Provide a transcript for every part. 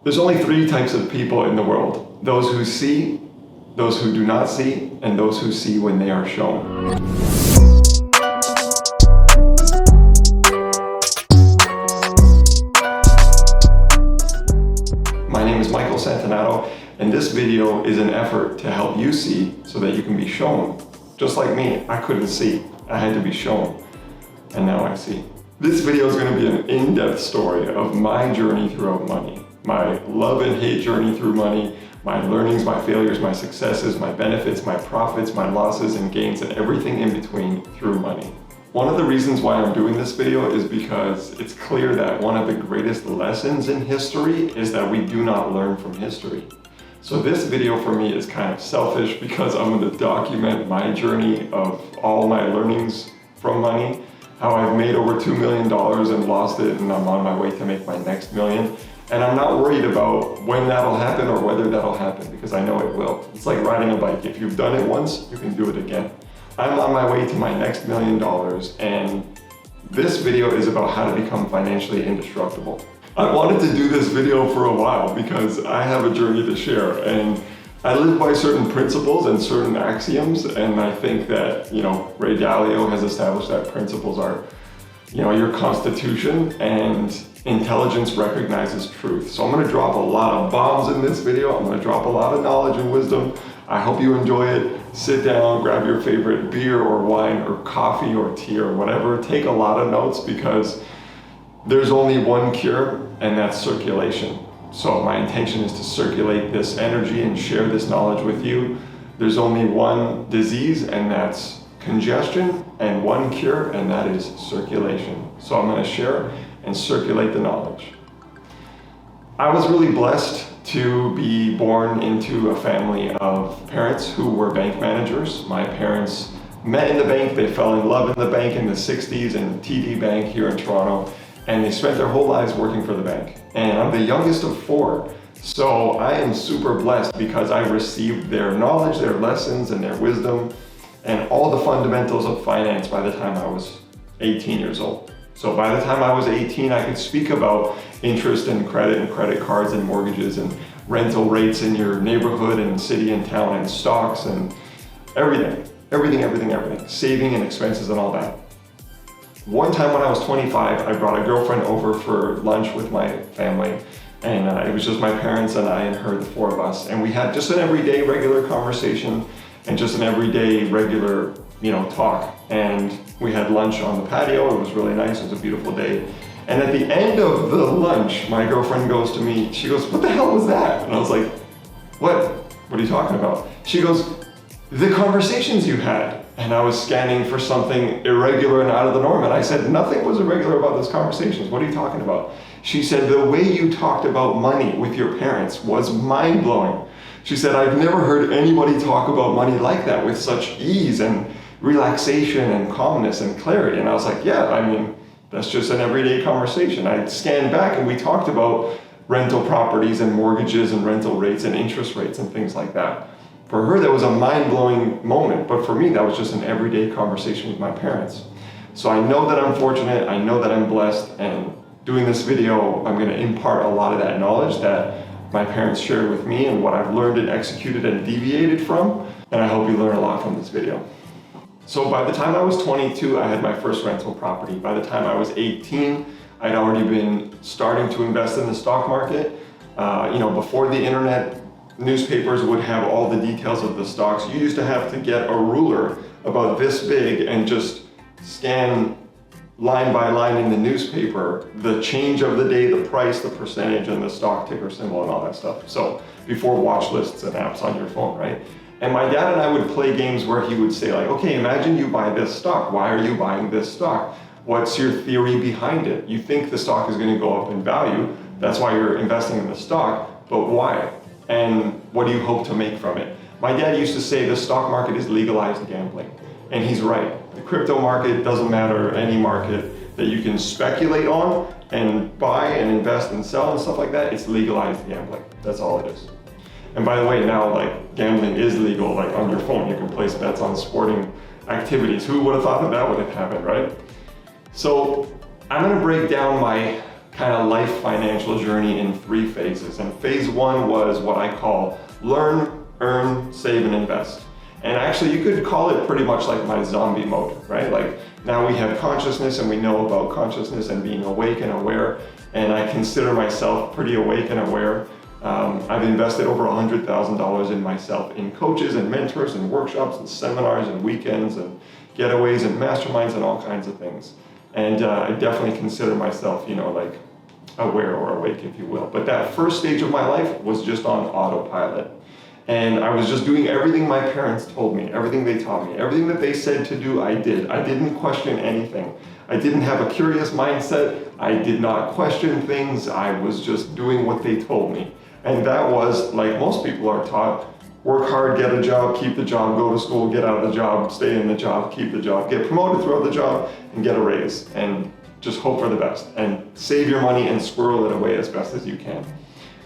There's only three types of people in the world: those who see, those who do not see, and those who see when they are shown. My name is Santonato, and this video is an effort to help you see so that you can be shown. Just like me, I couldn't see. I had to be shown, and now I see. This video is going to be an in-depth story of my journey throughout money, my love and hate journey through money, my learnings, my failures, my successes, my benefits, my profits, my losses and gains, and everything in between through money. One of the reasons why I'm doing this video is because it's clear that one of the greatest lessons in history is that we do not learn from history. So this video for me is kind of selfish because I'm going to document my journey of all my learnings from money, how I've made over $2 million and lost it, and I'm on my way to make my next million. And I'm not worried about when that'll happen or whether that'll happen, because I know it will. It's like riding a bike. If you've done it once, you can do it again. I'm on my way to my next $1 million, and this video is about how to become financially indestructible. I wanted to do this video for a while because I have a journey to share, and I live by certain principles and certain axioms, and I think that, Ray Dalio has established that principles are, your constitution, and intelligence recognizes truth. So I'm going to drop a lot of bombs in this video. I'm going to drop a lot of knowledge and wisdom. I hope you enjoy it. Sit down, grab your favorite beer or wine or coffee or tea or whatever. Take a lot of notes because there's only one cure, and that's circulation. So my intention is to circulate this energy and share this knowledge with you. There's only one disease, and that's congestion, and one cure, and that is circulation. So I'm going to share and circulate the knowledge. I was really blessed to be born into a family of parents who were bank managers. My parents met in the bank, they fell in love in the bank in the 60s in TD Bank here in Toronto, and they spent their whole lives working for the bank. And I'm the youngest of four, so I am super blessed because I received their knowledge, their lessons, and their wisdom, and all the fundamentals of finance by the time I was 18 years old. So by the time I was 18, I could speak about interest and credit cards and mortgages and rental rates in your neighborhood and city and town and stocks and everything, saving and expenses and all that. One time when I was 25, I brought a girlfriend over for lunch with my family, and it was just my parents and I and her, the four of us, and we had just an everyday regular conversation and just an everyday regular talk. And we had lunch on the patio. It was really nice. It was a beautiful day. And at the end of the lunch, my girlfriend goes to me, she goes, "What the hell was that?" And I was like, What are you talking about?" She goes, "The conversations you had." And I was scanning for something irregular and out of the norm. And I said, "Nothing was irregular about those conversations. What are you talking about?" She said, "The way you talked about money with your parents was mind-blowing." She said, "I've never heard anybody talk about money like that with such ease and relaxation and calmness and clarity." And I was like, yeah, that's just an everyday conversation. I scanned back and we talked about rental properties and mortgages and rental rates and interest rates and things like that. For her, that was a mind-blowing moment, but for me, that was just an everyday conversation with my parents. So I know that I'm fortunate, I know that I'm blessed, and doing this video, I'm going to impart a lot of that knowledge that my parents shared with me and what I've learned and executed and deviated from, and I hope you learn a lot from this video. So by the time I was 22, I had my first rental property. By the time I was 18, I'd already been starting to invest in the stock market. Before the internet, newspapers would have all the details of the stocks. You used to have to get a ruler about this big and just scan line by line in the newspaper the change of the day, the price, the percentage, and the stock ticker symbol and all that stuff. So before watch lists and apps on your phone, right? And my dad and I would play games where he would say like, "Okay, imagine you buy this stock. Why are you buying this stock? What's your theory behind it? You think the stock is going to go up in value. That's why you're investing in the stock, but why? And what do you hope to make from it?" My dad used to say the stock market is legalized gambling. And he's right. The crypto market doesn't matter, any market that you can speculate on and buy and invest and sell and stuff like that, it's legalized gambling. That's all it is. And by the way, now gambling is legal, on your phone. You can place bets on sporting activities. Who would have thought that would have happened, right? So I'm gonna break down my kind of life financial journey in 3 phases. And phase 1 was what I call learn, earn, save, and invest. And actually you could call it pretty much like my zombie mode, right? Like now we have consciousness and we know about consciousness and being awake and aware. And I consider myself pretty awake and aware. I've invested over $100,000 in myself, in coaches and mentors and workshops and seminars and weekends and getaways and masterminds and all kinds of things. And I definitely consider myself, like aware or awake, if you will. But that first stage of my life was just on autopilot. And I was just doing everything my parents told me, everything they taught me, everything that they said to do, I did. I didn't question anything. I didn't have a curious mindset. I did not question things. I was just doing what they told me. And that was, like most people are taught, work hard, get a job, keep the job, go to school, get out of the job, stay in the job, keep the job, get promoted throughout the job, and get a raise. And just hope for the best. And save your money and squirrel it away as best as you can.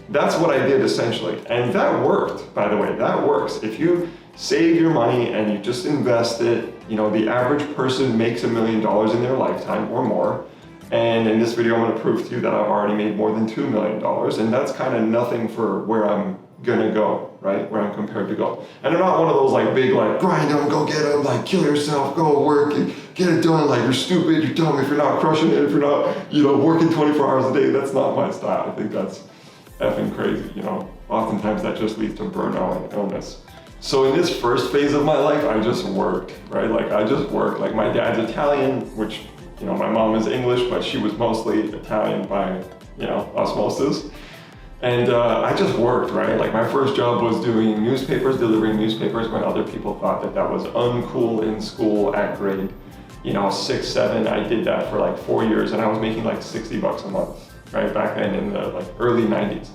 That's what I did essentially. And that worked, by the way, that works. If you save your money and you just invest it, the average person makes $1 million in their lifetime or more. And in this video, I'm going to prove to you that I've already made more than $2 million. And that's kind of nothing for where I'm going to go, right? Where I'm compared to go. And I'm not one of those big, grind them, go get them, kill yourself, go work and get it done. You're stupid, you're dumb if you're not crushing it, if you're not, working 24 hours a day. That's not my style. I think that's effing crazy, Oftentimes that just leads to burnout and illness. So in this first phase of my life, I just worked, right? I just worked. My dad's Italian, which, my mom is English, but she was mostly Italian by, osmosis. And I just worked, right? My first job was doing newspapers, delivering newspapers when other people thought that was uncool in school at grade, 6, 7. I did that for 4 years and I was making $60 a month, right? Back then in the early 90s.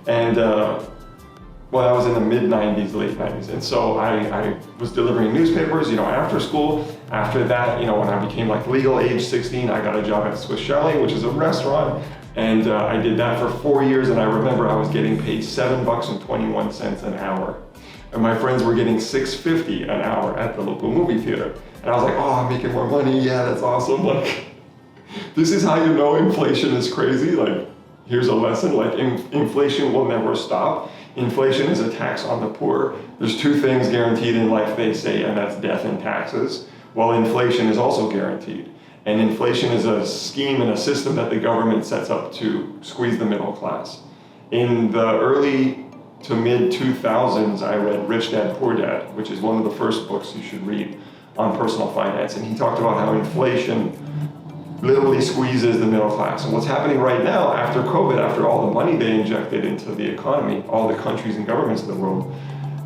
And I was in the mid 90s, late 90s. And so I was delivering newspapers, after school. After that, when I became legal age 16, I got a job at Swiss Chalet, which is a restaurant. And I did that for 4 years. And I remember I was getting paid $7.21 an hour. And my friends were getting $6.50 an hour at the local movie theater. And I was like, oh, I'm making more money. Yeah, that's awesome. This is how you know inflation is crazy. Here's a lesson, inflation will never stop. Inflation is a tax on the poor. There's 2 things guaranteed in life, they say, and that's death and taxes. Well, inflation is also guaranteed. And inflation is a scheme and a system that the government sets up to squeeze the middle class. In the early to mid 2000s, I read Rich Dad, Poor Dad, which is one of the first books you should read on personal finance. And he talked about how inflation literally squeezes the middle class. And what's happening right now after COVID, after all the money they injected into the economy, all the countries and governments in the world,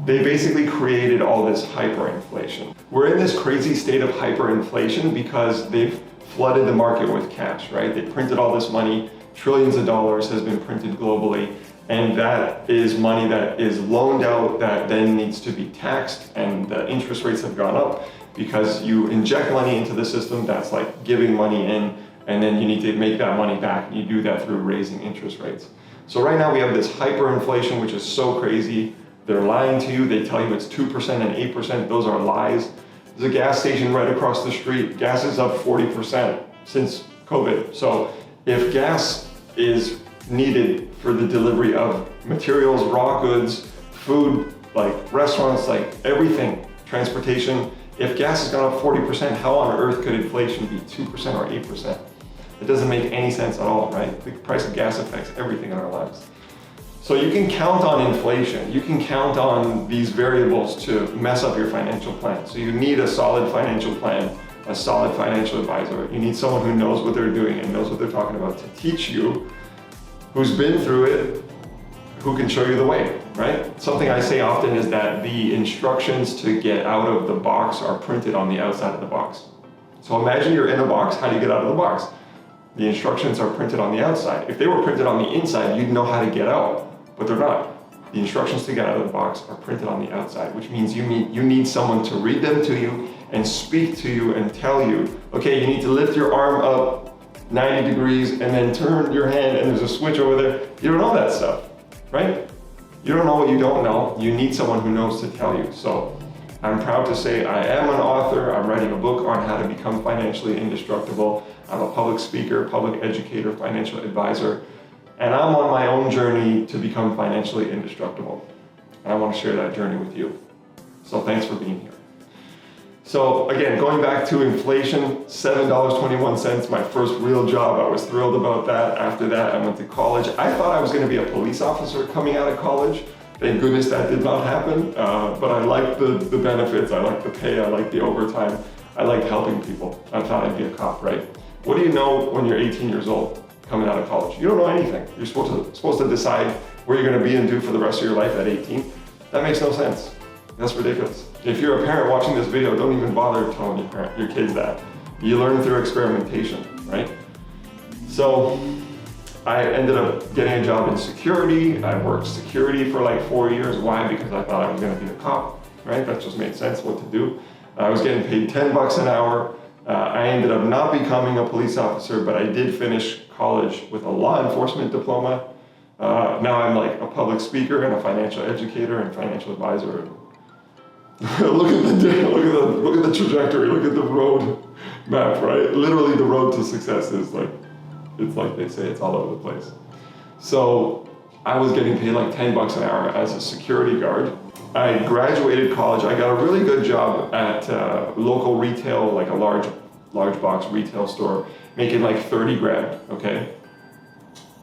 they basically created all this hyperinflation. We're in this crazy state of hyperinflation because they've flooded the market with cash, right? They printed all this money, trillions of dollars has been printed globally, and that is money that is loaned out that then needs to be taxed, and the interest rates have gone up because you inject money into the system that's giving money in, and then you need to make that money back, and you do that through raising interest rates. So right now we have this hyperinflation, which is so crazy. They're lying to you. They tell you it's 2% and 8%. Those are lies. There's a gas station right across the street. Gas is up 40% since COVID. So if gas is needed for the delivery of materials, raw goods, food, restaurants, everything, transportation, if gas has gone up 40%, how on earth could inflation be 2% or 8%? It doesn't make any sense at all, right? The price of gas affects everything in our lives. So you can count on inflation. You can count on these variables to mess up your financial plan. So you need a solid financial plan, a solid financial advisor. You need someone who knows what they're doing and knows what they're talking about to teach you, who's been through it, who can show you the way, right? Something I say often is that the instructions to get out of the box are printed on the outside of the box. So imagine you're in a box, how do you get out of the box? The instructions are printed on the outside. If they were printed on the inside, you'd know how to get out, but they're not. The instructions to get out of the box are printed on the outside, which means you need someone to read them to you and speak to you and tell you, okay, you need to lift your arm up 90 degrees and then turn your hand and there's a switch over there. You don't know that stuff, right? You don't know what you don't know. You need someone who knows to tell you. So I'm proud to say I am an author. I'm writing a book on how to become financially indestructible. I'm a public speaker, public educator, financial advisor, and I'm on my own journey to become financially indestructible. And I want to share that journey with you. So thanks for being here. So again, going back to inflation, $7.21, my first real job. I was thrilled about that. After that, I went to college. I thought I was going to be a police officer coming out of college. Thank goodness that did not happen. But I liked the benefits. I liked the pay. I liked the overtime. I liked helping people. I thought I'd be a cop, right? What do you know when you're 18 years old coming out of college? You don't know anything. You're supposed to decide where you're going to be and do for the rest of your life at 18. That makes no sense. That's ridiculous. If you're a parent watching this video, don't even bother telling your kids that. You learn through experimentation, right? So I ended up getting a job in security. I worked security for like 4 years. Why? Because I thought I was going to be a cop, right? That just made sense what to do. I was getting paid $10 an hour. I ended up not becoming a police officer, but I did finish college with a law enforcement diploma. Now I'm like a public speaker and a financial educator and financial advisor. look at the trajectory, look at the road map, right? Literally the road to success is like, it's like they say, it's all over the place. So I was getting paid like $10 an hour as a security guard. I graduated college. I got a really good job at local retail, like a large box retail store, making like 30 grand, okay?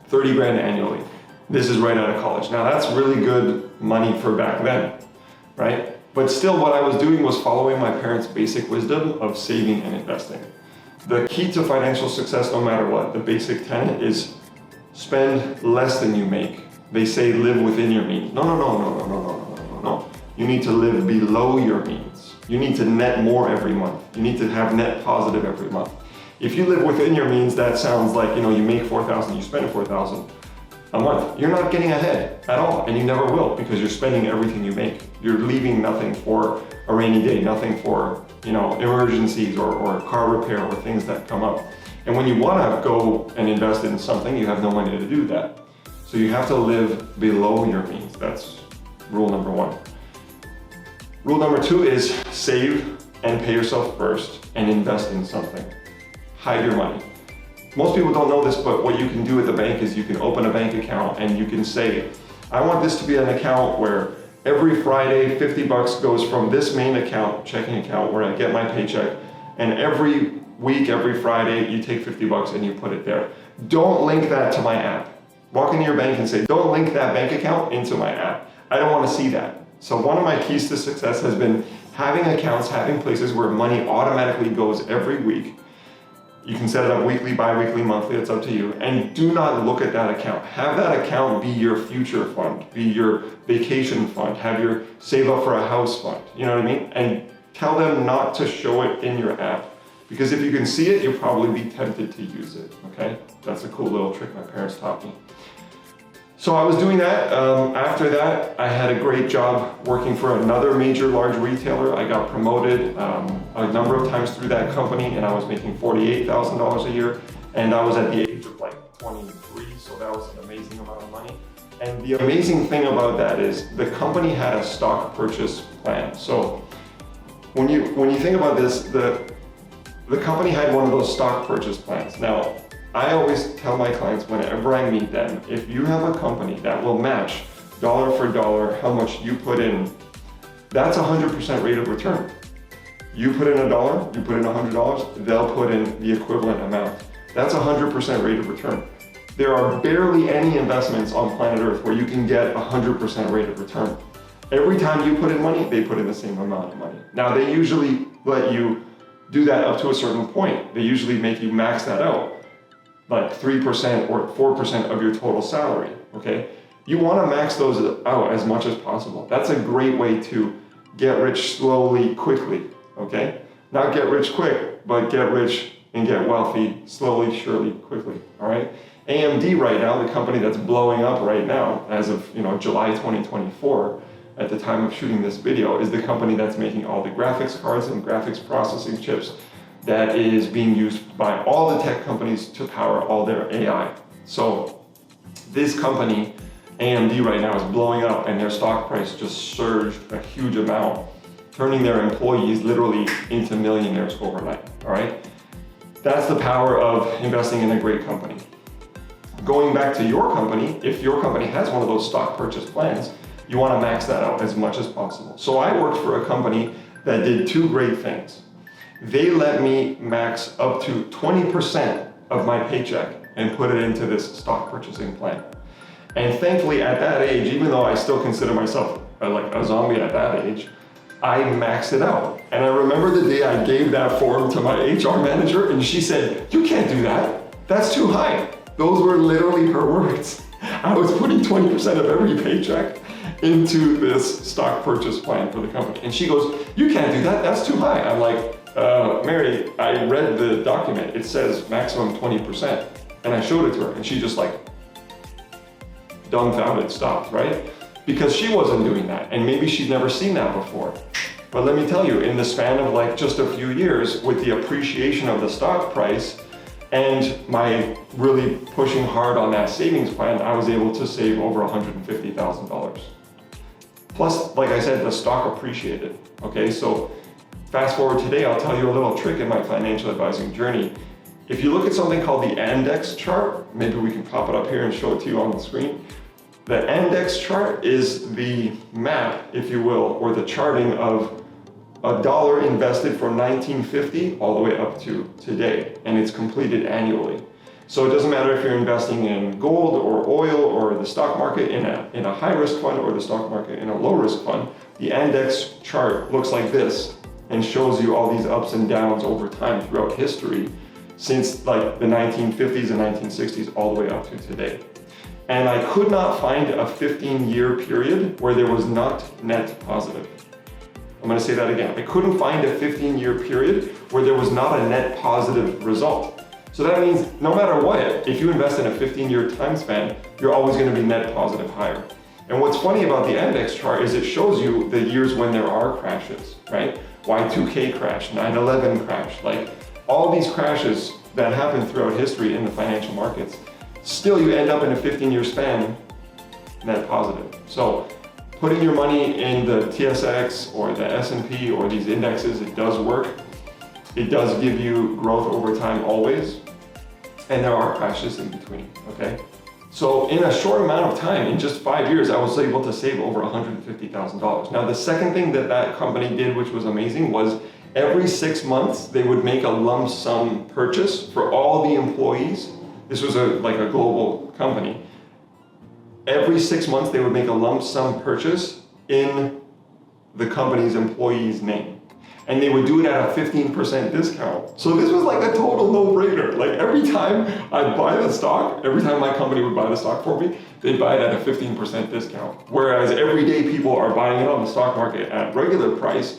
30 grand annually. This is right out of college. Now that's really good money for back then, right? But still what I was doing was following my parents' basic wisdom of saving and investing. The key to financial success, no matter what, the basic tenet is spend less than you make. They say live within your means. No. You need to live below your means. You need to net more every month. You need to have net positive every month. If you live within your means, that sounds like, you make $4,000, you spend $4,000 a month. You're not getting ahead at all, and you never will, because you're spending everything you make. You're leaving nothing for a rainy day, nothing for, emergencies or car repair or things that come up. And when you want to go and invest in something, you have no money to do that. So you have to live below your means. That's rule number one. Rule number two is save and pay yourself first and invest in something. Hide your money. Most people don't know this, but what you can do at the bank is you can open a bank account and you can say, I want this to be an account where every Friday, $50 goes from this main account, checking account, where I get my paycheck, and every week, every Friday, you take $50 and you put it there. Don't link that to my app. Walk into your bank and say, don't link that bank account into my app. I don't want to see that. So one of my keys to success has been having accounts, having places where money automatically goes every week. You can set it up weekly, bi-weekly, monthly, it's up to you. And do not look at that account. Have that account be your future fund, be your vacation fund, have your save up for a house fund, you know what I mean? And tell them not to show it in your app. Because if you can see it, you'll probably be tempted to use it, okay? That's a cool little trick my parents taught me. So I was doing that. After that, I had a great job working for another major large retailer. I got promoted a number of times through that company, and I was making $48,000 a year. And I was at the age of like 23, so that was an amazing amount of money. And the amazing thing about that is the company had a stock purchase plan. So when you think about this, the company had one of those stock purchase plans. Now, I always tell my clients whenever I meet them, if you have a company that will match dollar for dollar how much you put in, that's 100% rate of return. You put in $1, you put in $100, they'll put in the equivalent amount. That's 100% rate of return. There are barely any investments on planet Earth where you can get 100% rate of return. Every time you put in money, they put in the same amount of money. Now, they usually let you do that up to a certain point. They usually make you max that out, like 3% or 4% of your total salary, okay? You wanna max those out as much as possible. That's a great way to get rich slowly, quickly, okay? Not get rich quick, but get rich and get wealthy slowly, surely, quickly, all right? AMD right now, the company that's blowing up right now, as of July 2024, at the time of shooting this video, is the company that's making all the graphics cards and graphics processing chips that is being used by all the tech companies to power all their AI. So this company, AMD right now, is blowing up and their stock price just surged a huge amount. turning their employees literally into millionaires overnight, all right? That's the power of investing in a great company. Going back to your company, if your company has one of those stock purchase plans, you want to max that out as much as possible. So I worked for a company that did two great things. They let me max up to 20% of my paycheck and put it into this stock purchasing plan. And thankfully at that age, even though I still consider myself like a zombie at that age, I maxed it out. And I remember the day I gave that form to my HR manager and she said, "You can't do that. That's too high." Those were literally her words. I was putting 20% of every paycheck into this stock purchase plan for the company. And she goes, "You can't do that. That's too high." I'm like, "Mary, I read the document. It says maximum 20%. And I showed it to her and she just like dumbfounded stopped, right? Because she wasn't doing that and maybe she'd never seen that before. But let me tell you, in the span of like just a few years with the appreciation of the stock price and my really pushing hard on that savings plan, I was able to save over $150,000. Plus, like I said, the stock appreciated, okay? So fast forward today, I'll tell you a little trick in my financial advising journey. If you look at something called the index chart, maybe we can pop it up here and show it to you on the screen. The index chart is the map, if you will, or the charting of a dollar invested from 1950 all the way up to today, and it's completed annually. So it doesn't matter if you're investing in gold or oil or the stock market in a high-risk fund or the stock market in a low-risk fund, the index chart looks like this and shows you all these ups and downs over time throughout history since like the 1950s and 1960s all the way up to today. And I could not find a 15-year period where there was not net positive. I'm going to say that again. I couldn't find a 15-year period where there was not a net positive result. So that means no matter what, if you invest in a 15-year time span, you're always going to be net positive higher. And what's funny about the index chart is it shows you the years when there are crashes, right? Y2K crash, 9/11 crash, like all these crashes that happen throughout history in the financial markets, still you end up in a 15-year span net positive. So putting your money in the TSX or the S&P or these indexes, it does work. It does give you growth over time always. And there are crashes in between, okay? So in a short amount of time, in just 5 years, I was able to save over $150,000. Now the second thing that that company did, which was amazing, was every 6 months, they would make a lump sum purchase for all the employees. This was like a global company. Every 6 months, they would make a lump sum purchase in the company's employee's name. And they would do it at a 15% discount. So this was like a total no-brainer. Like every time I'd buy the stock, every time my company would buy the stock for me, they'd buy it at a 15% discount. Whereas every day people are buying it on the stock market at regular price,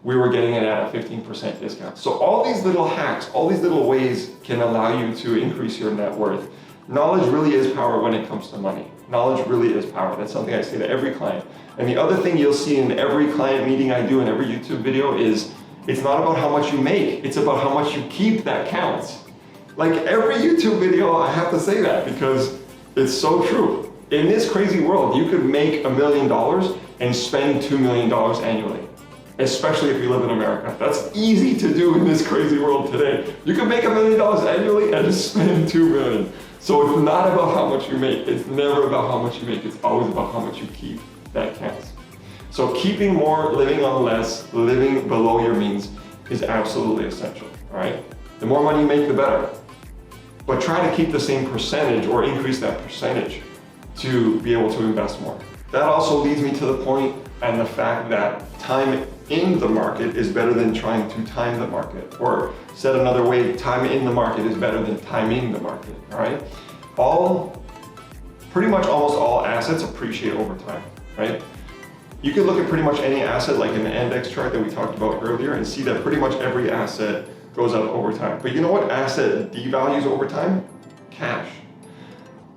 we were getting it at a 15% discount. So all these little hacks, all these little ways can allow you to increase your net worth. Knowledge really is power when it comes to money. Knowledge really is power. That's something I say to every client. And the other thing you'll see in every client meeting I do in every YouTube video is it's not about how much you make, it's about how much you keep that counts. Like every YouTube video, I have to say that because it's so true. In this crazy world, you could make $1 million and spend $2 million annually. Especially if you live in America. That's easy to do in this crazy world today. You can make $1 million annually and spend $2 million. So it's not about how much you make. It's never about how much you make. It's always about how much you keep. That counts. So keeping more, living on less, living below your means is absolutely essential, all right? The more money you make, the better. But try to keep the same percentage or increase that percentage to be able to invest more. That also leads me to the point and the fact that time in the market is better than trying to time the market. Or said another way, time in the market is better than timing the market, all right? Pretty much almost all assets appreciate over time, right? You can look at pretty much any asset like in the index chart that we talked about earlier and see that pretty much every asset goes up over time. But you know what asset devalues over time? Cash.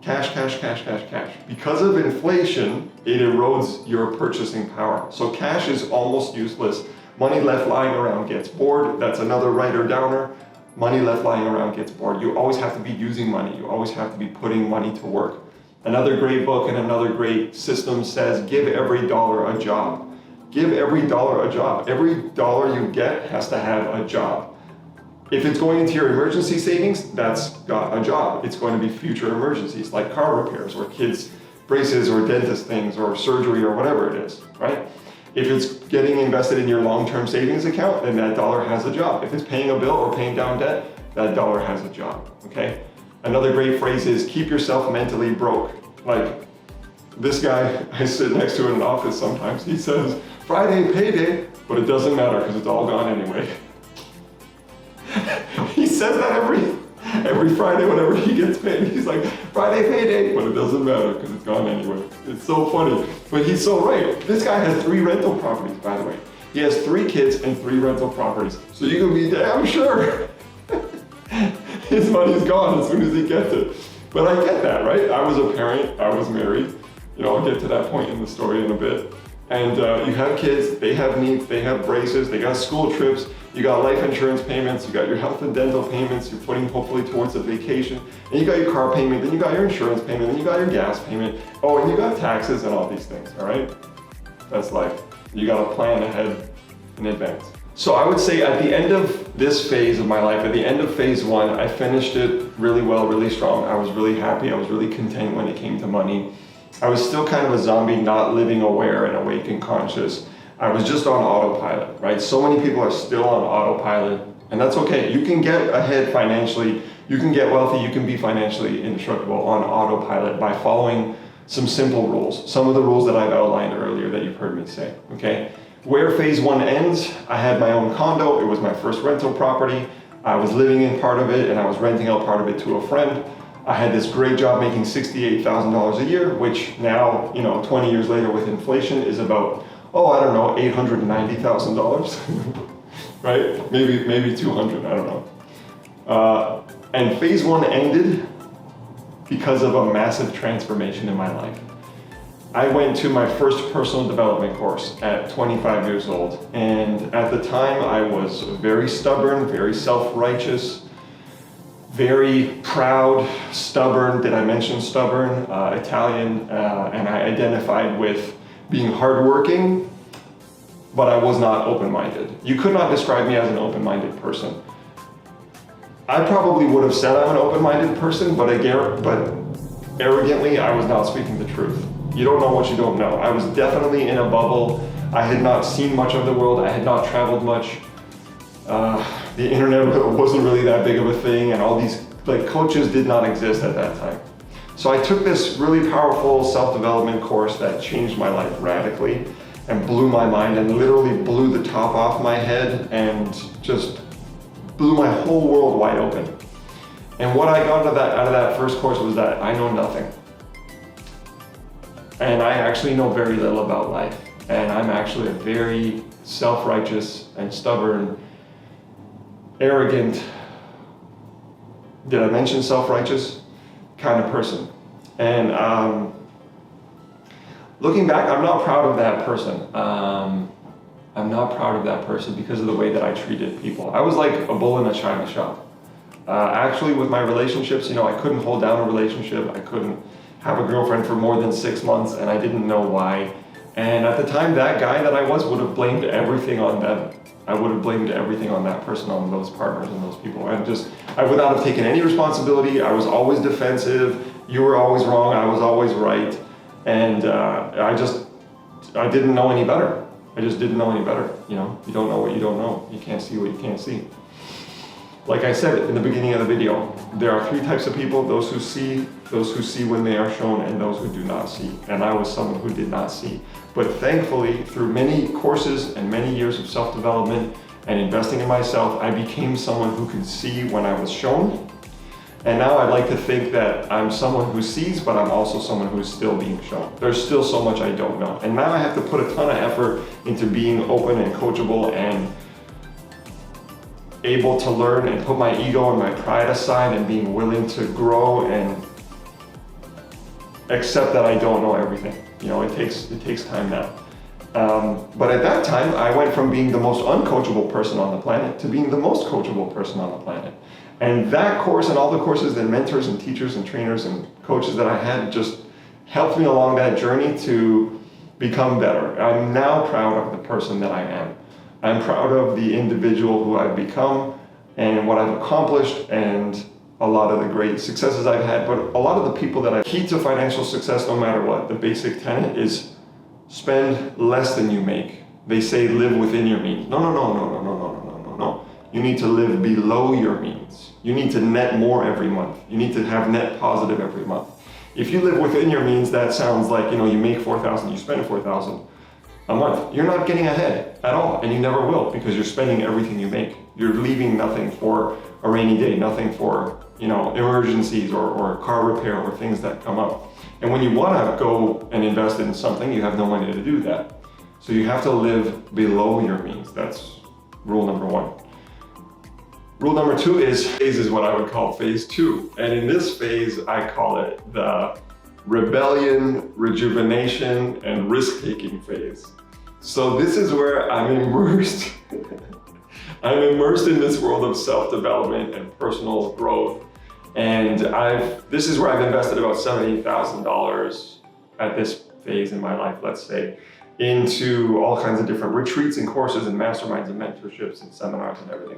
Cash, cash, cash, cash, cash. Because of inflation, it erodes your purchasing power. So cash is almost useless. Money left lying around gets bored. That's another writer downer. Money left lying around gets bored. You always have to be using money. You always have to be putting money to work. Another great book and another great system says, give every dollar a job. Give every dollar a job. Every dollar you get has to have a job. If it's going into your emergency savings, that's got a job. It's going to be future emergencies like car repairs or kids' braces or dentist things or surgery or whatever it is, right? If it's getting invested in your long-term savings account, then that dollar has a job. If it's paying a bill or paying down debt, that dollar has a job, okay? Another great phrase is keep yourself mentally broke. Like this guy I sit next to in an office sometimes, he says, Friday payday, but it doesn't matter because it's all gone anyway. He says that every Friday whenever he gets paid. He's like, Friday payday, but it doesn't matter because it's gone anyway. It's so funny, but he's so right. This guy has 3 rental properties, by the way. He has 3 kids and 3 rental properties. So you can be damn sure his money's gone as soon as he gets it. But I get that, right? I was a parent, I was married. You know, I'll get to that point in the story in a bit. And you have kids, they have needs, they have braces, they got school trips, you got life insurance payments, you got your health and dental payments, you're putting hopefully towards a vacation, and you got your car payment, then you got your insurance payment, then you got your gas payment, oh, and you got taxes and all these things, all right? That's life. You got to plan ahead in advance. So I would say at the end of this phase of my life, at the end of phase 1, I finished it really well, really strong. I was really happy, I was really content when it came to money. I was still kind of a zombie, not living aware and awake and conscious. I was just on autopilot, right? So many people are still on autopilot, and that's okay. You can get ahead financially, you can get wealthy, you can be financially indestructible on autopilot by following some simple rules. Some of the rules that I've outlined earlier that you've heard me say, okay? Where phase 1 ends, I had my own condo. It was my first rental property. I was living in part of it, and I was renting out part of it to a friend. I had this great job making $68,000 a year, which now, 20 years later with inflation is about, $890,000, right? Maybe 200, I don't know. And phase 1 ended because of a massive transformation in my life. I went to my first personal development course at 25 years old. And at the time I was very stubborn, very self-righteous, very proud, stubborn. Did I mention stubborn? Italian, and I identified with being hardworking, but I was not open-minded. You could not describe me as an open-minded person. I probably would have said I'm an open-minded person, but arrogantly, I was not speaking the truth. You don't know what you don't know. I was definitely in a bubble. I had not seen much of the world. I had not traveled much. The internet wasn't really that big of a thing, and all these coaches did not exist at that time. So I took this really powerful self-development course that changed my life radically and blew my mind and literally blew the top off my head and just blew my whole world wide open. And what I got out of that first course was that I know nothing. And I actually know very little about life. And I'm actually a very self-righteous and stubborn, arrogant, did I mention self-righteous? Kind of person. And looking back, I'm not proud of that person. I'm not proud of that person because of the way that I treated people. I was like a bull in a china shop. Actually, with my relationships, I couldn't hold down a relationship. I couldn't have a girlfriend for more than 6 months, and I didn't know why. And at the time, that guy that I was would have blamed everything on them. I would have blamed everything on that person, on those partners and those people. I would not have taken any responsibility. I was always defensive. You were always wrong. I was always right. And I didn't know any better. I just didn't know any better. You don't know what you don't know. You can't see what you can't see. Like I said in the beginning of the video, there are 3 types of people: those who see when they are shown, and those who do not see. And I was someone who did not see. But thankfully, through many courses and many years of self-development and investing in myself, I became someone who could see when I was shown. And now I like to think that I'm someone who sees, but I'm also someone who is still being shown. There's still so much I don't know. And now I have to put a ton of effort into being open and coachable and able to learn and put my ego and my pride aside and being willing to grow and accept that I don't know everything. It takes time now. But at that time, I went from being the most uncoachable person on the planet to being the most coachable person on the planet. And that course and all the courses and mentors and teachers and trainers and coaches that I had just helped me along that journey to become better. I'm now proud of the person that I am. I'm proud of the individual who I've become and what I've accomplished and a lot of the great successes I've had, but a lot of the people that key to financial success, no matter what, the basic tenet is spend less than you make. They say live within your means. No. You need to live below your means. You need to net more every month. You need to have net positive every month. If you live within your means, that sounds like, you make 4,000, you spend 4,000 a month. You're not getting ahead at all, and you never will, because you're spending everything you make. You're leaving nothing for a rainy day, nothing for, emergencies or car repair or things that come up. And when you want to go and invest in something, you have no money to do that. So you have to live below your means. That's rule number one. Rule number two is what I would call phase two. And in this phase, I call it the rebellion, rejuvenation, and risk-taking phase. So this is where I'm immersed. I'm immersed in this world of self-development and personal growth. And this is where I've invested about $78,000 at this phase in my life, let's say, into all kinds of different retreats and courses and masterminds and mentorships and seminars and everything.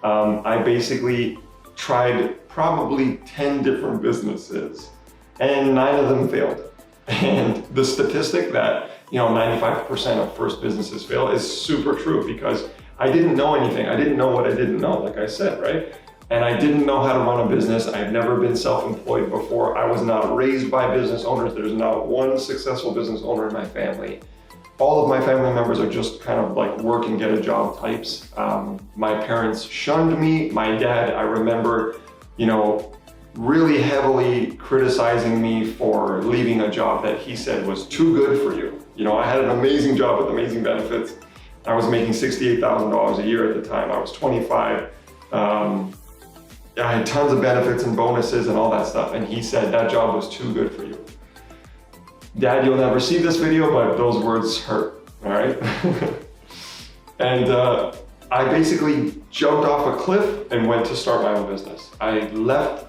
I basically tried probably 10 different businesses and 9 of them failed. And the statistic that 95% of first businesses fail is super true, because I didn't know anything. I didn't know what I didn't know, like I said, right? And I didn't know how to run a business. I've never been self-employed before. I was not raised by business owners. There's not one successful business owner in my family. All of my family members are just kind of like work and get a job types. My parents shunned me. My dad, I remember, really heavily criticizing me for leaving a job that he said was too good for you. I had an amazing job with amazing benefits. I was making $68,000 a year at the time. I was 25. I had tons of benefits and bonuses and all that stuff. And he said that job was too good for you. Dad, you'll never see this video, but those words hurt, all right? And I basically jumped off a cliff and went to start my own business. I left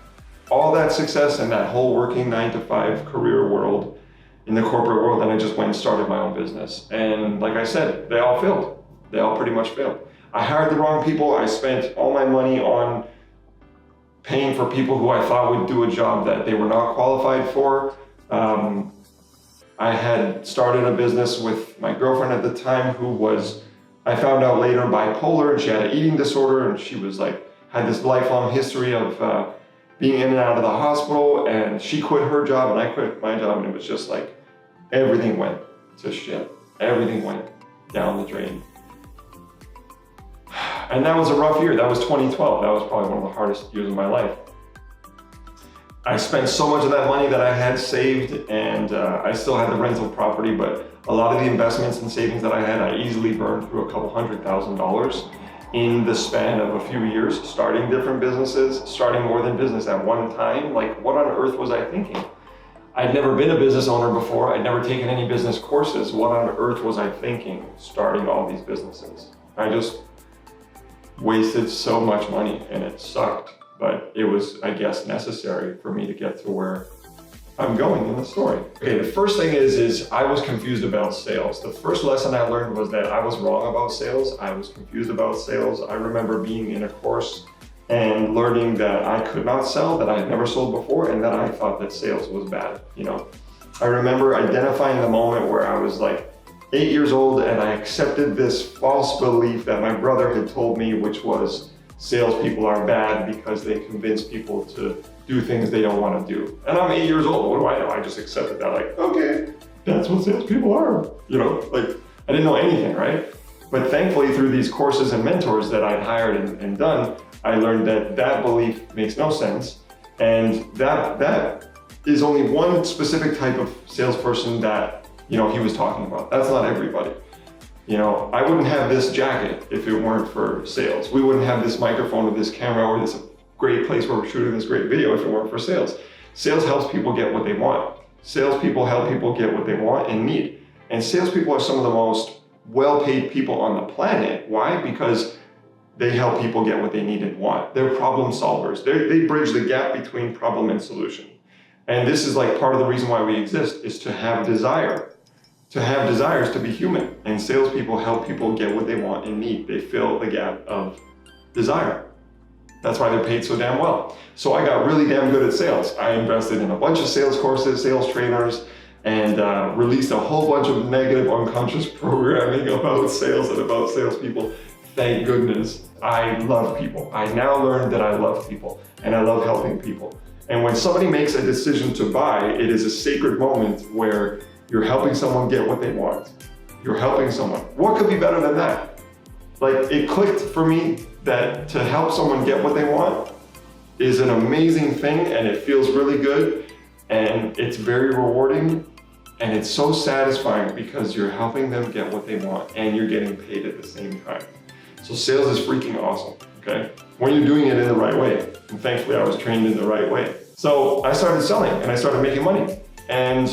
all that success and that whole working 9-to-5 career world in the corporate world, and I just went and started my own business. And like I said, they all failed. They all pretty much failed. I hired the wrong people. I spent all my money on paying for people who I thought would do a job that they were not qualified for. I had started a business with my girlfriend at the time who was, I found out later, bipolar, and she had an eating disorder, and she was had this lifelong history of being in and out of the hospital, and she quit her job and I quit my job, and it was just like everything went to shit. Everything went down the drain. And that was a rough year. That was 2012. That was probably one of the hardest years of my life. I spent so much of that money that I had saved, and I still had the rental property, but a lot of the investments and savings that I had, I easily burned through a couple $100,000 in the span of a few years, starting different businesses, starting more than business at one time. Like, what on earth was I thinking? I'd never been a business owner before. I'd never taken any business courses. What on earth was I thinking starting all these businesses? I just wasted so much money, and it sucked. But it was, I guess, necessary for me to get to where I'm going in the story. Okay, the first thing is I was confused about sales. The first lesson I learned was that I was wrong about sales. I was confused about sales. I remember being in a course and learning that I could not sell, that I had never sold before, and that I thought that sales was bad. I remember identifying the moment where I was like 8 years old, and I accepted this false belief that my brother had told me, which was, salespeople are bad because they convince people to do things they don't want to do. And I'm 8 years old. What do I know? I just accepted that, like, okay, that's what salespeople are. I didn't know anything, right? But thankfully, through these courses and mentors that I'd hired and done, I learned that that belief makes no sense. And that is only one specific type of salesperson that, he was talking about. That's not everybody. I wouldn't have this jacket if it weren't for sales. We wouldn't have this microphone or this camera or this great place where we're shooting this great video if it weren't for sales. Sales helps people get what they want. Salespeople help people get what they want and need. And salespeople are some of the most well-paid people on the planet. Why? Because they help people get what they need and want. They're problem solvers. They bridge the gap between problem and solution. And this is like part of the reason why we exist, is to have desire. to have desires, to be human. And salespeople help people get what they want and need. They fill the gap of desire. That's why they're paid so damn well. So I got really damn good at sales. I invested in a bunch of sales courses, sales trainers, and released a whole bunch of negative unconscious programming about sales and about salespeople. Thank goodness. I love people. I now learned that I love people and I love helping people. And when somebody makes a decision to buy, it is a sacred moment where you're helping someone get what they want. You're helping someone. What could be better than that? Like, it clicked for me that to help someone get what they want is an amazing thing, and it feels really good, and it's very rewarding, and it's so satisfying because you're helping them get what they want and you're getting paid at the same time. So sales is freaking awesome, okay? When you're doing it in the right way. And thankfully I was trained in the right way. So I started selling and I started making money. And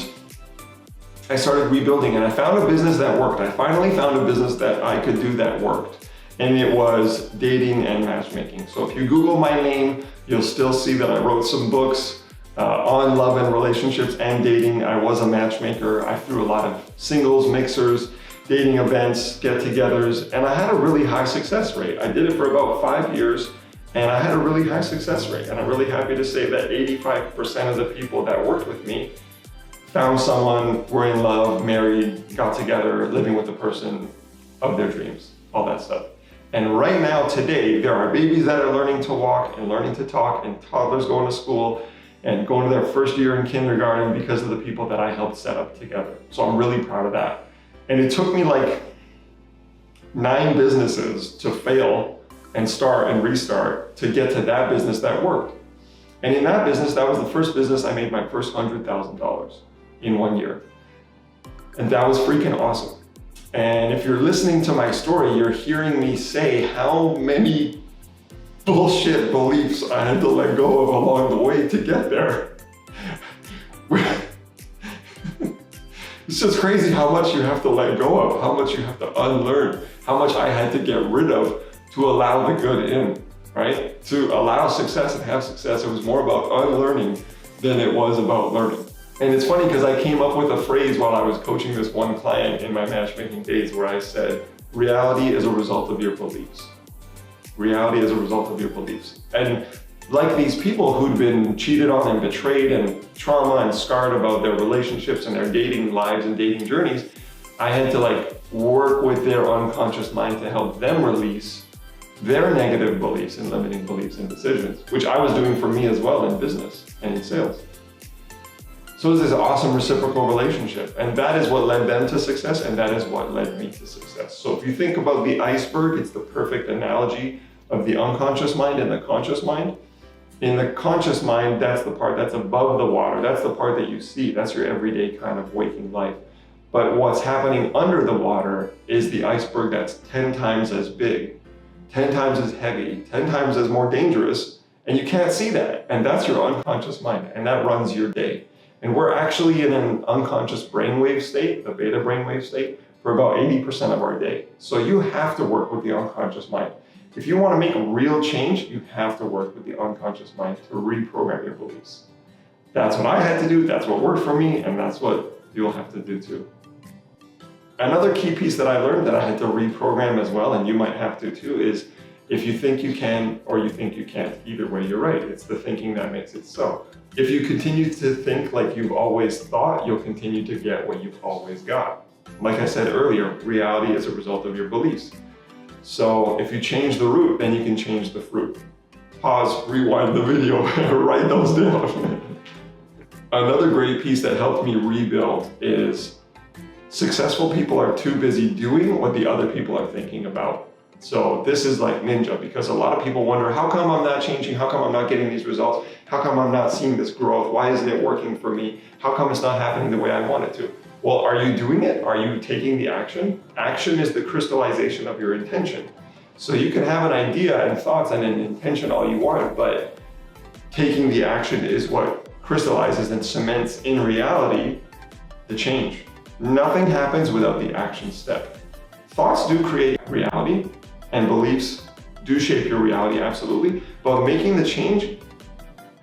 I started rebuilding, and I found a business that worked. I finally found a business that I could do that worked. And it was dating and matchmaking. So if you Google my name, you'll still see that I wrote some books on love and relationships and dating. I was a matchmaker. I threw a lot of singles, mixers, dating events, get-togethers, and I had a really high success rate. I did it for about 5 years, and I had a really high success rate. And I'm really happy to say that 85% of the people that worked with me found someone, were in love, married, got together, living with the person of their dreams, all that stuff. And right now, today, there are babies that are learning to walk and learning to talk, and toddlers going to school and going to their first year in kindergarten because of the people that I helped set up together. So I'm really proud of that. And it took me like 9 businesses to fail and start and restart to get to that business that worked. And in that business, that was the first business I made my first $100,000 in 1 year. And that was freaking awesome. And if you're listening to my story, you're hearing me say how many bullshit beliefs I had to let go of along the way to get there. It's just crazy how much you have to let go of, how much you have to unlearn, how much I had to get rid of to allow the good in, right? To allow success and have success, it was more about unlearning than it was about learning. And it's funny because I came up with a phrase while I was coaching this one client in my matchmaking days where I said, reality is a result of your beliefs. Reality is a result of your beliefs. And like these people who'd been cheated on and betrayed and trauma and scarred about their relationships and their dating lives and dating journeys, I had to work with their unconscious mind to help them release their negative beliefs and limiting beliefs and decisions, which I was doing for me as well in business and in sales. So it's this awesome reciprocal relationship, and that is what led them to success, and that is what led me to success. So if you think about the iceberg, it's the perfect analogy of the unconscious mind and the conscious mind. In the conscious mind, that's the part that's above the water. That's the part that you see. That's your everyday kind of waking life. But what's happening under the water is the iceberg that's 10 times as big, 10 times as heavy, 10 times as more dangerous, and you can't see that. And that's your unconscious mind, and that runs your day. And we're actually in an unconscious brainwave state, the beta brainwave state, for about 80% of our day. So you have to work with the unconscious mind. If you want to make a real change, you have to work with the unconscious mind to reprogram your beliefs. That's what I had to do, that's what worked for me, and that's what you'll have to do too. Another key piece that I learned that I had to reprogram as well, and you might have to too, is if you think you can or you think you can't, either way you're right. It's the thinking that makes it so. If you continue to think like you've always thought, you'll continue to get what you've always got. Like I said earlier, reality is a result of your beliefs. So if you change the root, then you can change the fruit. Pause, rewind the video, write those down. Another great piece that helped me rebuild is successful people are too busy doing what the other people are thinking about. So this is like ninja, because a lot of people wonder, how come I'm not changing? How come I'm not getting these results? How come I'm not seeing this growth? Why isn't it working for me? How come it's not happening the way I want it to? Well, are you doing it? Are you taking the action? Action is the crystallization of your intention. So you can have an idea and thoughts and an intention all you want, but taking the action is what crystallizes and cements in reality the change. Nothing happens without the action step. Thoughts do create reality, and beliefs do shape your reality, absolutely, but making the change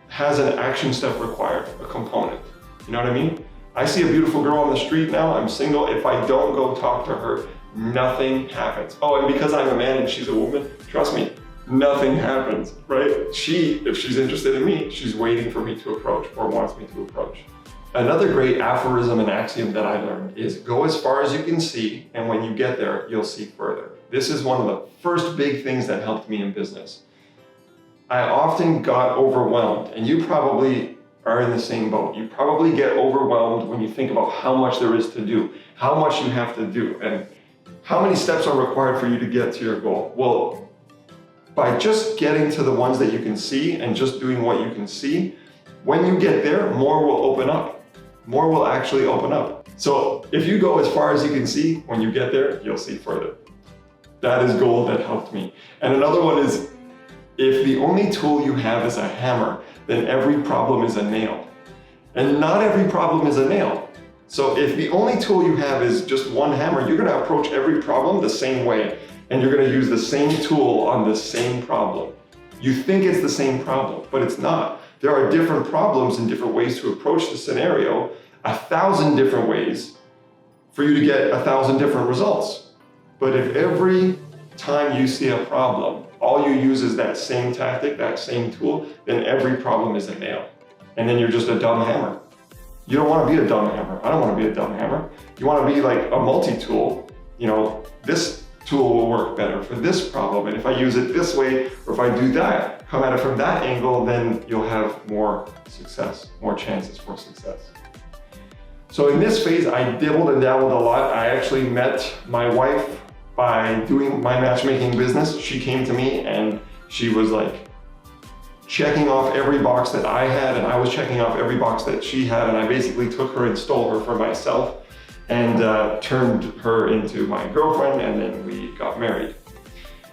has an action step required, a component. You know what I mean? I see a beautiful girl on the street now, I'm single. If I don't go talk to her, nothing happens. Oh, and because I'm a man and she's a woman, trust me, nothing happens, right? If she's interested in me, she's waiting for me to approach or wants me to approach. Another great aphorism and axiom that I learned is go as far as you can see, and when you get there, you'll see further. This is one of the first big things that helped me in business. I often got overwhelmed, and you probably are in the same boat. You probably get overwhelmed when you think about how much there is to do, how much you have to do, and how many steps are required for you to get to your goal. Well, by just getting to the ones that you can see and just doing what you can see, when you get there, more will open up. More will actually open up. So if you go as far as you can see, when you get there, you'll see further. That is gold that helped me. And another one is, if the only tool you have is a hammer, then every problem is a nail. And not every problem is a nail. So if the only tool you have is just one hammer, you're gonna approach every problem the same way, and you're gonna use the same tool on the same problem. You think it's the same problem, but it's not. There are different problems and different ways to approach the scenario, 1,000 different ways for you to get 1,000 different results. But if every time you see a problem, all you use is that same tactic, that same tool, then every problem is a nail. And then you're just a dumb hammer. You don't want to be a dumb hammer. I don't want to be a dumb hammer. You want to be like a multi-tool. You know, this tool will work better for this problem. And if I use it this way, or if I do that, come at it from that angle, then you'll have more success, more chances for success. So in this phase, I dibbled and dabbled a lot. I actually met my wife by doing my matchmaking business. She came to me and she was like checking off every box that I had, and I was checking off every box that she had, and I basically took her and stole her for myself and turned her into my girlfriend, and then we got married.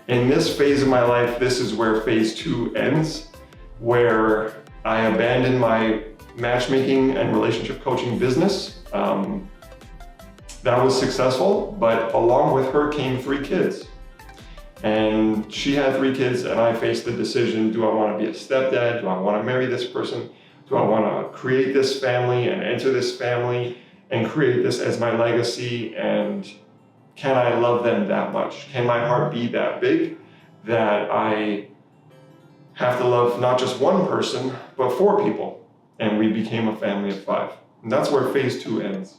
In this phase of my life, this is where phase 2 ends, where I abandoned my matchmaking and relationship coaching business. That was successful, but along with her came 3 kids. And she had 3 kids, and I faced the decision, do I want to be a stepdad? Do I want to marry this person? Do I want to create this family and enter this family and create this as my legacy? And can I love them that much? Can my heart be that big that I have to love not just one person, but 4 people? And we became a family of 5. And that's where phase 2 ends.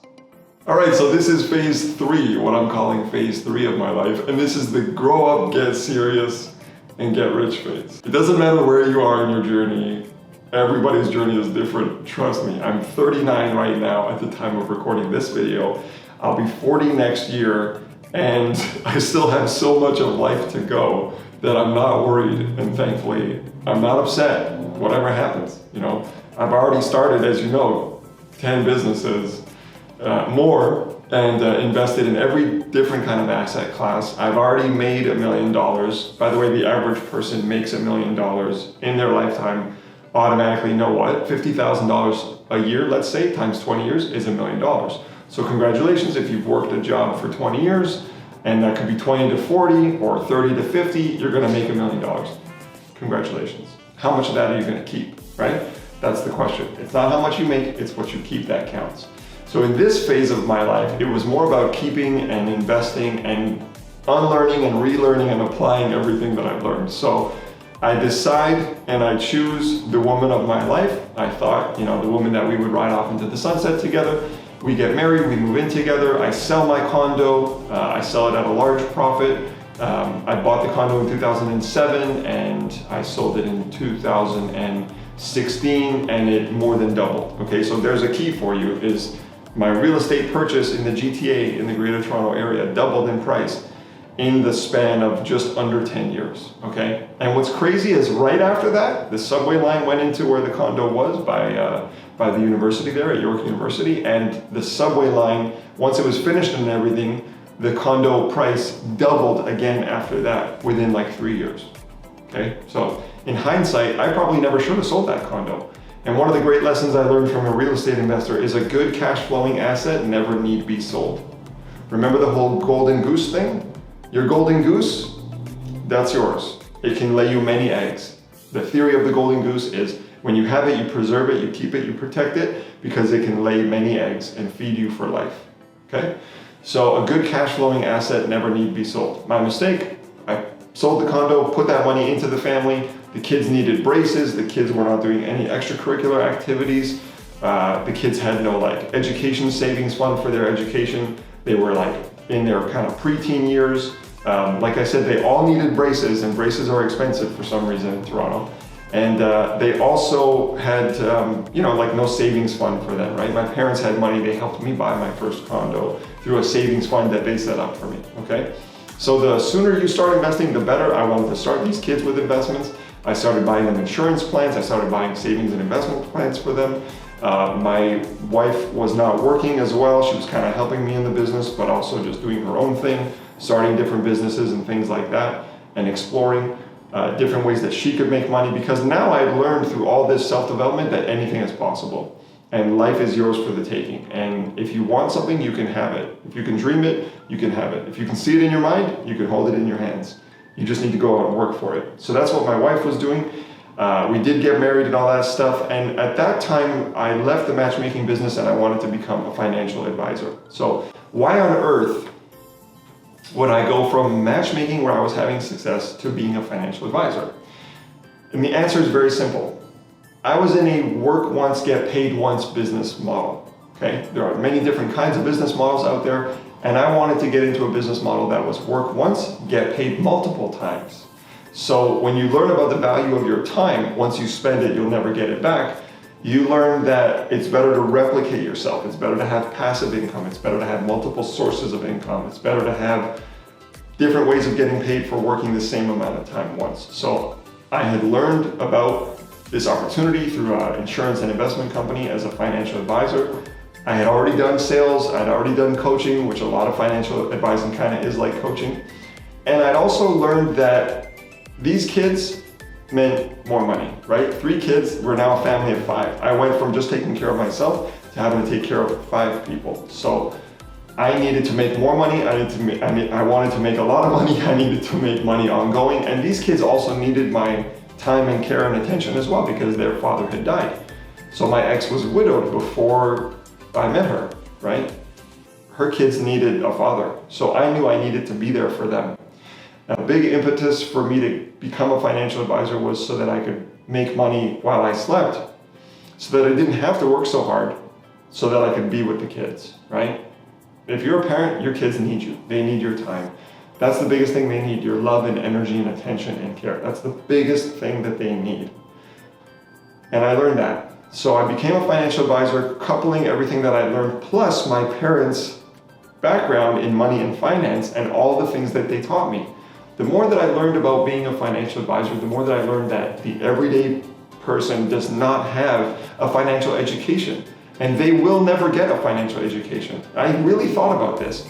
All right, so this is phase 3, what I'm calling phase 3 of my life. And this is the grow up, get serious, and get rich phase. It doesn't matter where you are in your journey. Everybody's journey is different, trust me. I'm 39 right now at the time of recording this video. I'll be 40 next year, and I still have so much of life to go that I'm not worried, and thankfully, I'm not upset, whatever happens. You know, I've already started, as you know, 10 businesses, more, and invested in every different kind of asset class. I've already made $1 million. By the way, the average person makes $1 million in their lifetime. Automatically, you know what? $50,000 a year, let's say, times 20 years is $1 million. So congratulations if you've worked a job for 20 years, and that could be 20 to 40 or 30 to 50, you're gonna make $1 million. Congratulations. How much of that are you gonna keep, right? That's the question. It's not how much you make, it's what you keep that counts. So in this phase of my life, it was more about keeping and investing and unlearning and relearning and applying everything that I've learned. So I decide and I choose the woman of my life. I thought, you know, the woman that we would ride off into the sunset together. We get married, we move in together. I sell my condo. I sell it at a large profit. I bought the condo in 2007 and I sold it in 2016, and it more than doubled. Okay, so there's a key for you is my real estate purchase in the GTA in the Greater Toronto area doubled in price in the span of just under 10 years, okay? And what's crazy is right after that, the subway line went into where the condo was by the university there at York University, and the subway line, once it was finished and everything, the condo price doubled again after that within like 3 years, okay? So in hindsight, I probably never should have sold that condo. And one of the great lessons I learned from a real estate investor is a good cash flowing asset never need be sold. Remember the whole golden goose thing? Your golden goose, that's yours. It can lay you many eggs. The theory of the golden goose is When you have it, you preserve it, you keep it, you protect it, because it can lay many eggs and feed you for life, okay? So a good cash flowing asset never need be sold. My mistake, I sold the condo, put that money into the family. The kids needed braces. The kids were not doing any extracurricular activities. The kids had no like education savings fund for their education. They were like in their kind of preteen years. Like I said, they all needed braces, and braces are expensive for some reason in Toronto. And they also had, like no savings fund for them, right? My parents had money. They helped me buy my first condo through a savings fund that they set up for me, okay? So the sooner you start investing, the better. I wanted to start these kids with investments. I started buying them insurance plans. I started buying savings and investment plans for them. My wife was not working as well. She was kind of helping me in the business, but also just doing her own thing, starting different businesses and things like that, and exploring different ways that she could make money, because now I learned through all this self-development that anything is possible. And life is yours for the taking. And if you want something, you can have it. If you can dream it, you can have it. If you can see it in your mind, you can hold it in your hands. You just need to go out and work for it. So that's what my wife was doing. We did get married and all that stuff. And at that time, I left the matchmaking business and I wanted to become a financial advisor. So why on earth would I go from matchmaking, where I was having success, to being a financial advisor? And the answer is very simple. I was in a work once, get paid once business model, okay? There are many different kinds of business models out there, and I wanted to get into a business model that was work once, get paid multiple times. So when you learn about the value of your time, once you spend it, you'll never get it back. You learn that it's better to replicate yourself. It's better to have passive income. It's better to have multiple sources of income. It's better to have different ways of getting paid for working the same amount of time once. So I had learned about this opportunity through an insurance and investment company as a financial advisor. I had already done sales. I'd already done coaching, which a lot of financial advising kind of is like coaching. And I'd also learned that these kids meant more money, right? 3 kids, we're now a family of 5. I went from just taking care of myself to having to take care of 5 people. So I needed to make more money. I wanted to make a lot of money. I needed to make money ongoing. And these kids also needed my time and care and attention as well, because their father had died. So my ex was widowed before I met her, right? Her kids needed a father. So I knew I needed to be there for them. A big impetus for me to become a financial advisor was so that I could make money while I slept, so that I didn't have to work so hard, so that I could be with the kids, right? If you're a parent, your kids need you. They need your time. That's the biggest thing they need, your love and energy and attention and care. That's the biggest thing that they need. And I learned that. So I became a financial advisor, coupling everything that I learned, plus my parents' background in money and finance and all the things that they taught me. The more that I learned about being a financial advisor, the more that I learned that the everyday person does not have a financial education, and they will never get a financial education. I really thought about this.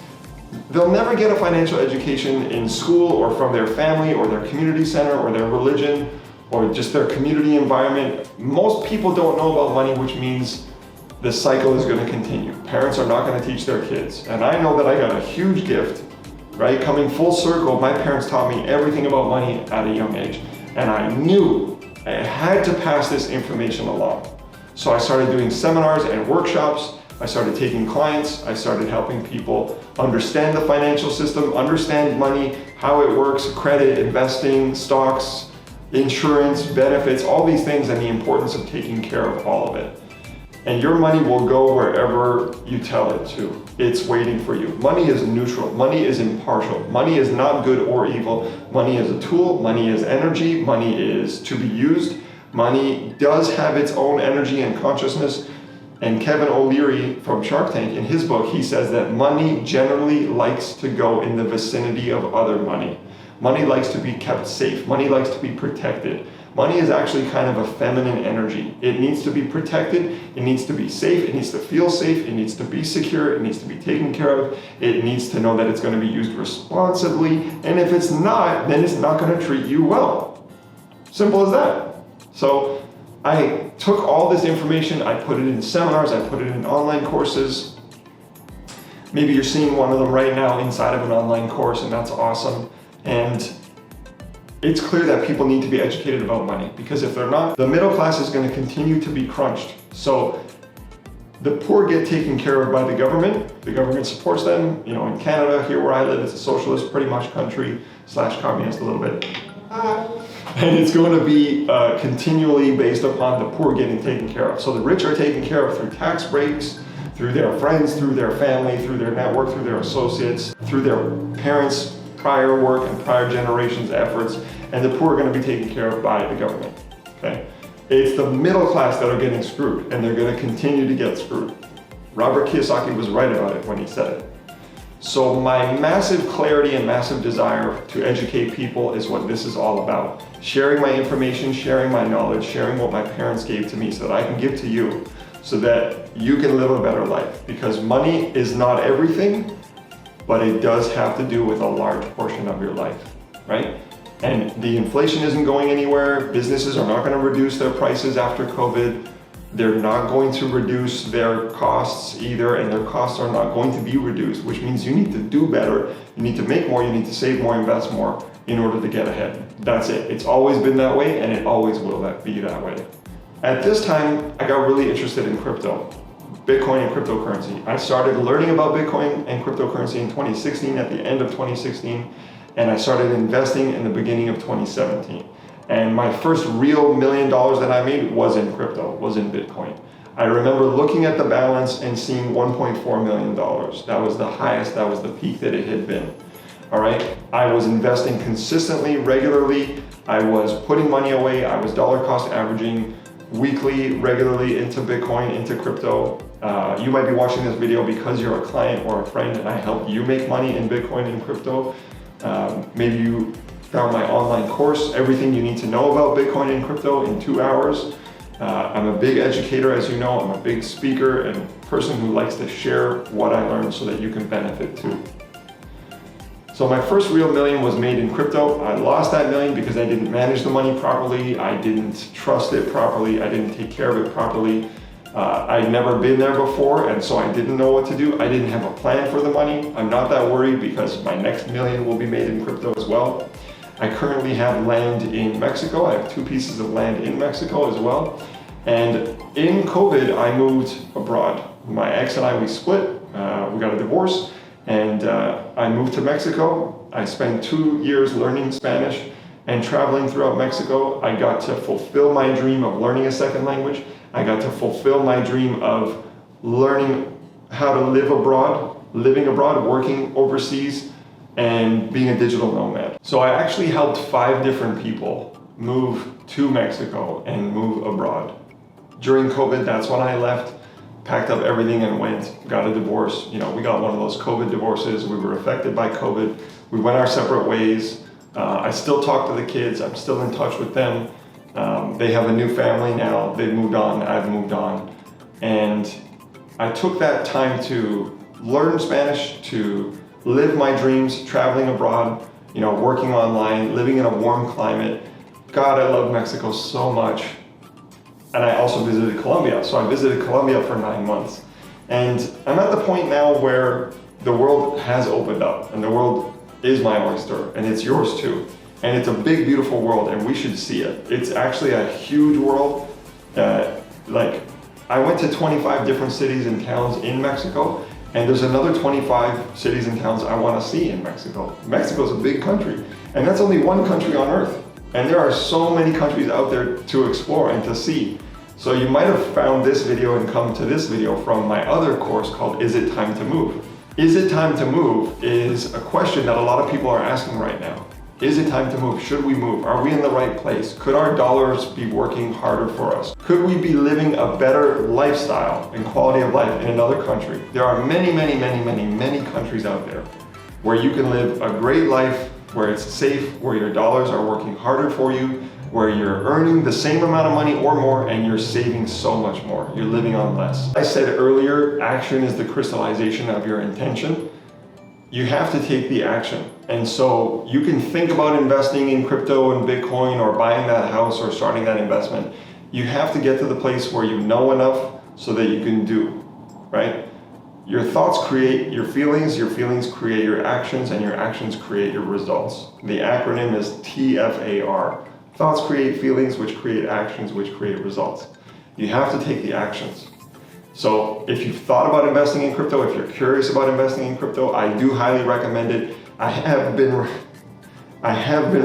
They'll never get a financial education in school or from their family or their community center or their religion or just their community environment. Most people don't know about money, which means the cycle is going to continue. Parents are not going to teach their kids. And I know that I got a huge gift, right? Coming full circle, my parents taught me everything about money at a young age. And I knew I had to pass this information along. So I started doing seminars and workshops. I started taking clients. I started helping people understand the financial system, understand money, how it works, credit, investing, stocks, insurance, benefits, all these things, and the importance of taking care of all of it. And your money will go wherever you tell it to. It's waiting for you. Money is neutral. Money is impartial. Money is not good or evil. Money is a tool. Money is energy. Money is to be used. Money does have its own energy and consciousness. And Kevin O'Leary from Shark Tank, in his book, he says that money generally likes to go in the vicinity of other money. Money likes to be kept safe. Money likes to be protected. Money is actually kind of a feminine energy. It needs to be protected. It needs to be safe. It needs to feel safe. It needs to be secure. It needs to be taken care of. It needs to know that it's going to be used responsibly. And if it's not, then it's not going to treat you well. Simple as that. So I took all this information, I put it in seminars, I put it in online courses. Maybe you're seeing one of them right now inside of an online course, and that's awesome. And it's clear that people need to be educated about money, because if they're not, the middle class is going to continue to be crunched. So the poor get taken care of by the government supports them. You know, in Canada, here where I live, it's a socialist pretty much country / communist a little bit. And it's going to be continually based upon the poor getting taken care of. So the rich are taken care of through tax breaks, through their friends, through their family, through their network, through their associates, through their parents' prior work and prior generations' efforts, and the poor are going to be taken care of by the government, okay? It's the middle class that are getting screwed, and they're going to continue to get screwed. Robert Kiyosaki was right about it when he said it. So my massive clarity and massive desire to educate people is what this is all about. Sharing my information, sharing my knowledge, sharing what my parents gave to me so that I can give to you, so that you can live a better life. Because money is not everything, but it does have to do with a large portion of your life, right? And the inflation isn't going anywhere. Businesses are not going to reduce their prices after COVID. They're not going to reduce their costs either, and their costs are not going to be reduced, which means you need to do better, you need to make more, you need to save more, invest more in order to get ahead. That's it. It's always been that way, and it always will be that way. At this time, I got really interested in crypto, Bitcoin and cryptocurrency. I started learning about Bitcoin and cryptocurrency in 2016, at the end of 2016, and I started investing in the beginning of 2017. And my first real $1 million that I made was in crypto, was in Bitcoin. I remember looking at the balance and seeing $1.4 million. That was the highest, that was the peak that it had been. All right, I was investing consistently, regularly. I was putting money away. I was dollar cost averaging weekly, regularly into Bitcoin, into crypto. You might be watching this video because you're a client or a friend and I helped you make money in Bitcoin and crypto. Maybe you found my online course, everything you need to know about Bitcoin and crypto in 2 hours. I'm a big educator, as you know. I'm a big speaker and person who likes to share what I learned so that you can benefit too. So my first real million was made in crypto. I lost that million because I didn't manage the money properly. I didn't trust it properly. I didn't take care of it properly. I'd never been there before, and so I didn't know what to do. I didn't have a plan for the money. I'm not that worried because my next million will be made in crypto as well. I currently have land in Mexico. I have 2 pieces of land in Mexico as well. And in COVID, I moved abroad. My ex and I, we split. We got a divorce. And I moved to Mexico. I spent 2 years learning Spanish and traveling throughout Mexico. I got to fulfill my dream of learning a second language. I got to fulfill my dream of learning how to live abroad, living abroad, working overseas, and being a digital nomad. So I actually helped 5 different people move to Mexico and move abroad. During COVID, that's when I left, packed up everything and went, got a divorce. You know, we got one of those COVID divorces. We were affected by COVID. We went our separate ways. I still talk to the kids. I'm still in touch with them. They have a new family now. They've moved on, I've moved on. And I took that time to learn Spanish, to live my dreams, traveling abroad, you know, working online, living in a warm climate. God, I love Mexico so much. And I also visited Colombia. So I visited Colombia for 9 months. And I'm at the point now where the world has opened up and the world is my oyster and it's yours too. And it's a big, beautiful world and we should see it. It's actually a huge world. Like I went to 25 different cities and towns in Mexico, and there's another 25 cities and towns I want to see in Mexico. Mexico's a big country, and that's only one country on earth. And there are so many countries out there to explore and to see. So you might have found this video and come to this video from my other course called Is It Time to Move? Is it time to move is a question that a lot of people are asking right now. Is it time to move? Should we move? Are we in the right place? Could our dollars be working harder for us? Could we be living a better lifestyle and quality of life in another country? There are many, many, many, many, many countries out there where you can live a great life, where it's safe, where your dollars are working harder for you, where you're earning the same amount of money or more and you're saving so much more. You're living on less. I said earlier, action is the crystallization of your intention. You have to take the action. And so you can think about investing in crypto and Bitcoin or buying that house or starting that investment. You have to get to the place where you know enough so that you can do, right? Your thoughts create your feelings create your actions, and your actions create your results. The acronym is TFAR. Thoughts create feelings, which create actions, which create results. You have to take the actions. So if you've thought about investing in crypto, if you're curious about investing in crypto, I do highly recommend it. I have been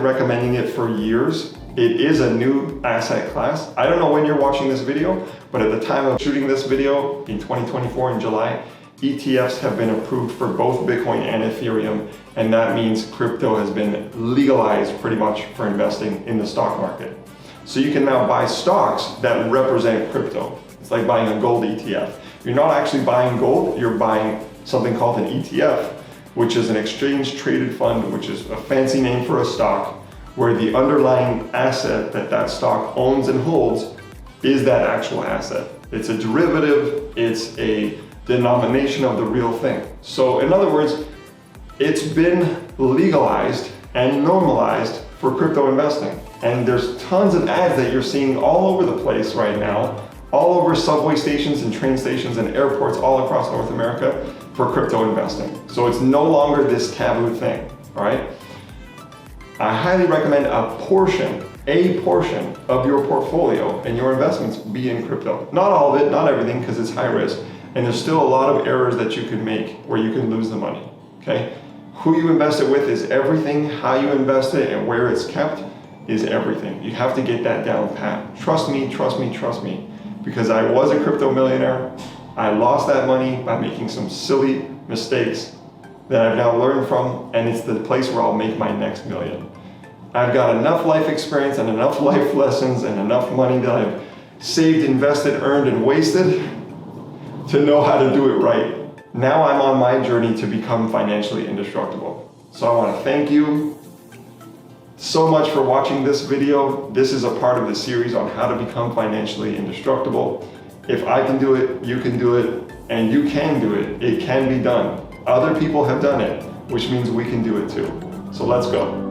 recommending it for years. It is a new asset class. I don't know when you're watching this video, but at the time of shooting this video in 2024 in July, ETFs have been approved for both Bitcoin and Ethereum, and that means crypto has been legalized pretty much for investing in the stock market. So you can now buy stocks that represent crypto. It's like buying a gold ETF. You're not actually buying gold, you're buying something called an ETF, which is an exchange traded fund, which is a fancy name for a stock, where the underlying asset that that stock owns and holds is that actual asset. It's a derivative, it's a denomination of the real thing. So in other words, it's been legalized and normalized for crypto investing. And there's tons of ads that you're seeing all over the place right now, all over subway stations and train stations and airports all across North America for crypto investing. So it's no longer this taboo thing, all right? I highly recommend a portion of your portfolio and your investments be in crypto. Not all of it, not everything, because it's high risk. And there's still a lot of errors that you could make where you can lose the money, okay? Who you invest it with is everything. How you invest it and where it's kept is everything. You have to get that down pat. Trust me, trust me, trust me. Because I was a crypto millionaire. I lost that money by making some silly mistakes that I've now learned from, and it's the place where I'll make my next million. I've got enough life experience and enough life lessons and enough money that I've saved, invested, earned, and wasted to know how to do it right. Now I'm on my journey to become financially indestructible. So I want to thank you so much for watching this video. This is a part of the series on how to become financially indestructible. If I can do it, you can do it, and you can do it. It can be done. Other people have done it, which means we can do it too. So let's go.